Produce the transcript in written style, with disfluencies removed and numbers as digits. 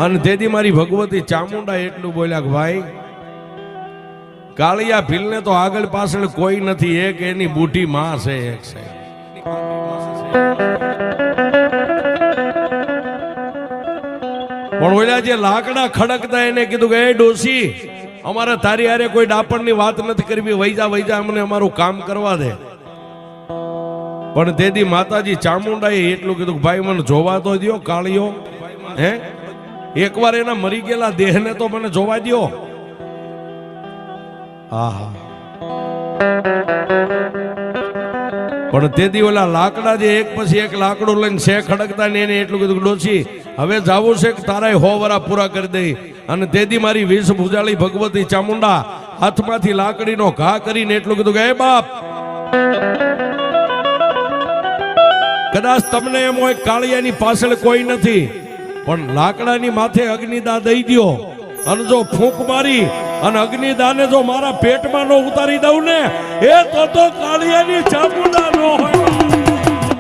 અને તેથી મારી ભગવતી ચામુંડા એટલું બોલ્યા કે ભાઈ કાળિયા ભીલને તો આગળ પાછળ કોઈ નથી, એક એની બુઢી માં છે, એક છે. પણ ઓલા જે લાકડા ખડકતા એને કીધું કે એ ડોસી અમારે તારી હારે કોઈ ડાપણની વાત નથી કરવી, વૈજા અમને અમારું કામ કરવા દે. પણ તેથી માતાજી ચામુંડાએ એટલું કીધું કે ભાઈ મને જોવા તો દ્યો કાળિયો, હે એકવાર એના મરી ગયેલા દેહને તો મને જોવા દ્યો. આહા. પણ તેથી ઓલા લાકડા જે એક પછી એક લાકડું લઈને છે ખડકતા ને એને એટલું કીધું ડોસી હવે જાવું છે કે તારા 100 વરા પૂરા કરી દઈ. અને તેથી મારી વિષ ભુજાળી ભગવતી ચામુંડા હાથમાંથી લાકડીનો ઘા કરીને એટલું કીધું કે હે બાપ, કદાચ તમને એમ હોય કાળિયાની પાછળ કોઈ નથી, પણ લાકડાની માથે અગ્નિદા દઈ દ્યો. અને જો ફૂંક મારી અને અગ્નિદાને જો મારા પેટમાં ન ઉતારી દઉં ને એ તો કાળિયાની ચામુંડા